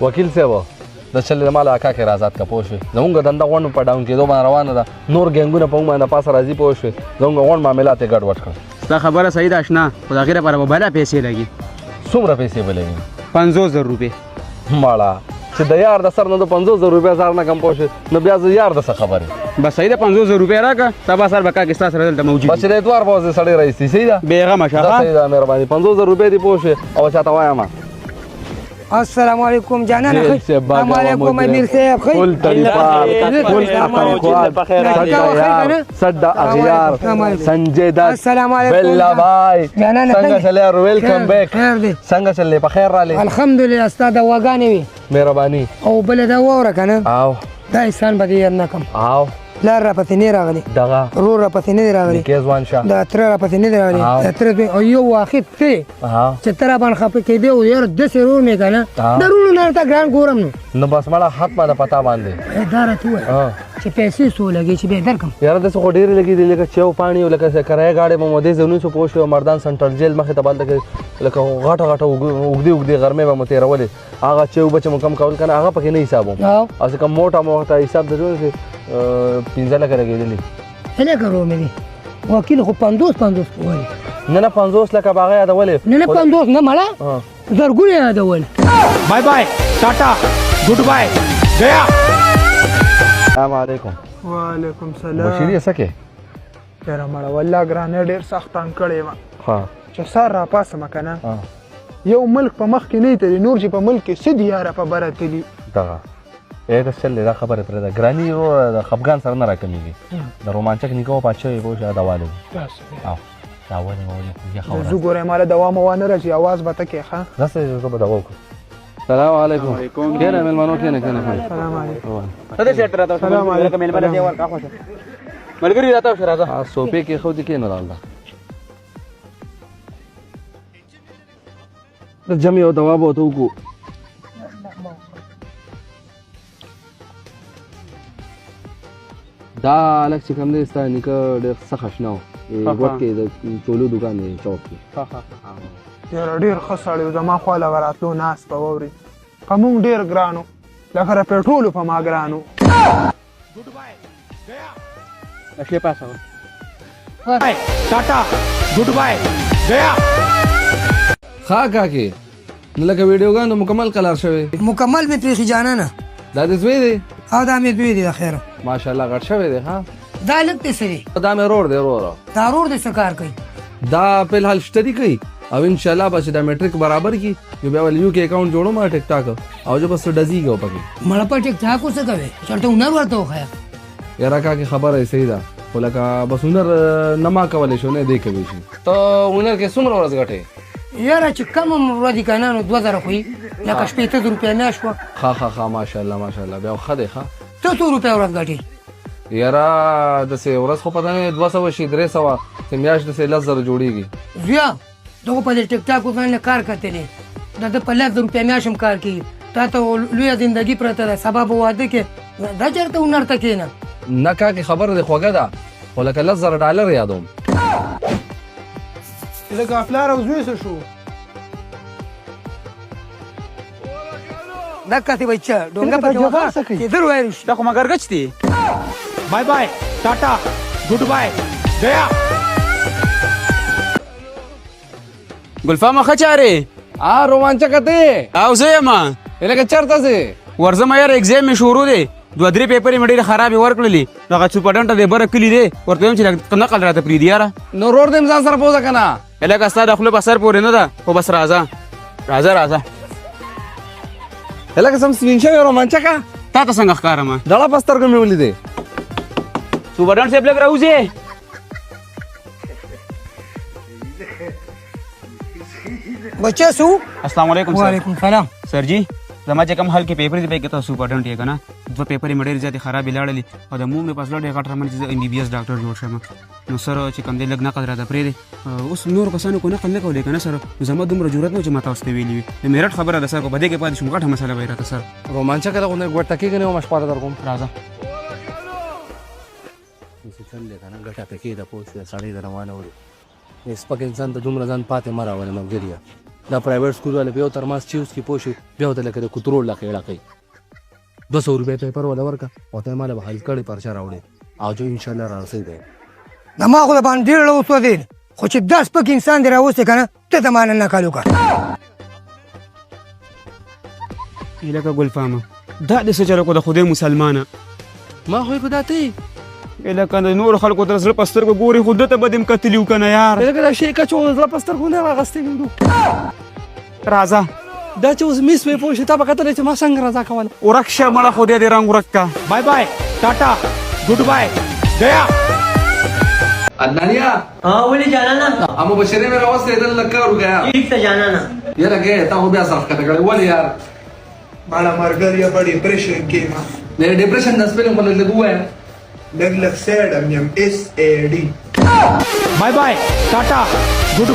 وکیل صاحب د چلې مال اکا کې رازات کا پوه شوې زمونږ دنده غونډ په ډاون کېدو باندې روانه ده نور ګینګونه په موږ باندې پاسه راځي پوه شوې زمونږ غونډ معاملات یې ګډوډ کړل ستا خبره صحیح ده اشنا خو د هغې لپاره به بله پیسې لګي څومره پیسې به لګي 50,000 روپۍ ماړه چې د یار د سر نه د 50,000 روپۍ زار نه کم پوه شوې نو بیا زه یار د څه خبرې بس صحیح ده 50,000 روپۍ راکړه سبا سر به کاکې ستا سره دلته موجود بس چې د اتوار په ورځ سړی رایستي صحیح ده بېغمه شه صحیح ده مهرباني 50,000 روپۍ دې پوه شوې او چاته وایم السلام علیکم جانان السلام علیکم امیر صاحب خیر فل طریقار فل اخوان صد اغیار سنجے دت السلام علیکم بلا بھائی جانان څنګه چلے ویلکم بیک خیر دی څنګه چلے په خیر رالی الحمدلله استاد واغانی وی مهرباني او بل دا وره کنه او دا انسان به یې نه کم او لار را پته نه راغلی دغه رو را پته نه راغلی کېزوان شه دا تر را پته نه راغلی تر او یو واخد ته ها چې تر باندې خپه کې دی او یار د سرور می کنه درونو نه تا ګران ګورم نو بس مړه حق باندې پتا باندې دا راته وای چې پیسې سو لګي چې به درکم یاره د څه ډېرې لګي دي لکه چاو پانی او لکه کرایه گاډي په مودې زونو څه پوښ او مردان سنټرل جیل مخې ته بالته لکه غټه غټه وګدي غرمه به متیرولې هغه چاو بچ مو کم کول کنه هغه پکې نه حسابو او څه کم موټه موټه حساب د جوړ 15 لکه لګېدلې هله کرو مې وکیل خو 50 وایي نه نه 50 لکه باغ یادولې نه 50 نه مړه زرګونه یادول bye bye tata goodbye गया السلام علیکم وعلیکم سلام بشیری سکه یاره مړه والله ګرانه ډېر سخت تنګ کړی وه ها چې سر راپاسمه که نه یو ملک په مخ کې نه تلي نور چې په ملک کې څه دي یاره په بره تلي دغه د چلې دا خبره پرې ده ګراني د خفګان سره نه راکمیږي د رومانچک نیکو پاچوي پوه شه دا والي او دا والي زه ګورې ماله دوام وانه راځي اواز به ته کې ښه داسې زه به دوا وکړم السلام علیکم کینه مېلمانو کینه سلام علیکم ته دې سیټ راته سلام علیکم مېلمانه دی ورکا خوښه ملګری راته شو راځه صوفې کې خو دې کینه راځه د جمع یو دوا به ورته وکړو دا لږ چې کوم دی ستا نیکه ډېر سخت اشنا و ګوټ کې د چولو دوکان دی چوک کې یاره ډېر ښه سړی و زما خواله به راتلو ناست به واوري په مونږ ډېر ګران و لکه د پېټرولو په ما ګران و اشلې پاسه ټاټا ګډ بای گیا ښه کاکې نو لکه ویډیوګانو مکمل کلار شوی مکمل به پریخي جانانه دا دې زوی دی او دا مې دوی دی خیر ماشاءالله غټ شوی دی ها دا لږ پیسې دي دا مې روړ دی وروره دا رور دې څه کار کوي دا په الحال شتري کوي او ان شاء الله به دا میټریک برابر کی یو بیا ول یو کې اکاونټ جوړو ما ټیک ټاک او جو بس ډزیږي او پکې مړه په ټیک ټاک څه کوي چلته ونر ورته وخایا یاره کاکې خبره یې صحیح ده خو لکه بس هنر نه ما کولی شو نه دی کوي شي ته هنر کې څومره ورځ ګټې یاره چې کم ورځې کنه نو 2000 خو لکه 15 روپیا میاشت وه ښه ماشاءالله بیا ښه دی ښه ته 100 روپیا ورځ ګټې یاره داسې ورځ خو پته نه 200 شي 300 چې میاشت داسې 10,000 جوړېږي زویا دغه په دې ټیک ټاک باندې کار کتلې دا د 500 روپیا میاشت هم کار کوي تا ته لویه زندگی پرته ده سبب واده کې دا چېرته هنر ته کښېنه نه کاکې خبره دې خوږه ده خو لکه $10,000 یادوم لکه افلار او زوی څه شو دا کاتې بچا ډونګه په جواب کې در وایو دا خو مګر گچ دی bye bye tata goodbye गया ګلفامه ښه چارې رومانچکه دی او زه یم لکه چېرته ځې ورځم یار اګزام مې شروع دی 2-3 پیپرې مې ډېرې خرابې ورکړلې دغه سوپرډنټه دی بره کلي دی ورته وایم چې نقل راته پرېږدي یاره نو رور دې ځان سره پوزه که نه لکه ستا د خولې په سر پورې نه ده خو بس راځه لکه سم سپین شوی رومانچکه تا ته څنګه ښکارم ډړه په سترګو مې ولیدې سوپرډنټ صاحب لږ راوځې بچا سو السلام علیکم سر وعلیکم سلام سر جی زما چې کوم حل کې پیپر دی پکې ته سوپرډنټ یې که نه 2 پیپرې مې ډېرې زیاتې خرابې لاړلې او د مور مې پس ډېر غټ رمن چې زه MBBS ډاکټر جوړ شم نو سر چې کوم دی لږ نقل راته پرېږدي اوس نور کسانو کو نقل نه کولی که نه سر زما دومره جرأت نه و چې ما تاسو ته ویلي وي د میرټ خبره ده سر په دې کې پاتې شوم غټه مسله به یې راته سر رومانچکه ده غوندې ګوټ ټکېږي نه مشپاره در کوم راځه چلې که نه ګټه پکې ده پوه شوې سړی د روانه وړي سپک انسان ته دومره ځان پاتې مه راولې ملګریه دا پرایویټ سکول والے په یو ترماس چیوس کې پوه شي بیا ورته لکه د کترول لکه اړه کوي 200 روپۍ پیپر ولا ورکا او ته مال به حل کړي پرچا راوړي او جو ان شاء الله راځي دی د ما خو باندې ډېر له وسو دی خو چې 10 پک انسان دی راوسته کنه ته د مان نه کالو کا لکه ګلفامه دا د څه چلو کو د خدای مسلمانه ما خو کو داتې لکه د نور خلکو تر زړه پستر کو ګوري خود ته بدیم کتلیو کنه یار لکه دا شي کچو زړه پستر کو نه راغستې وینډو راځه دا چې اوس میس وې پوه شي تا به کتل چې ما څنګه رضا کوله ورکشه مړه خدای دې رنگ ورکا بای بای ټاټا ګډ بای گیا عدنانیا हाँ बोले जाना ना اما بشری میرا واسطه ایدل لکه ورګیا ठीक से जाना ना یاره گئے تا هو بیا صاف کته کړي ول یار مالا مرګریا په ډیپریشن کې ما نه ډیپریشن د سپیلینګ په لګ وای لګ لګ سیډ ام اس ا ډی بای بای ټاټا ګډ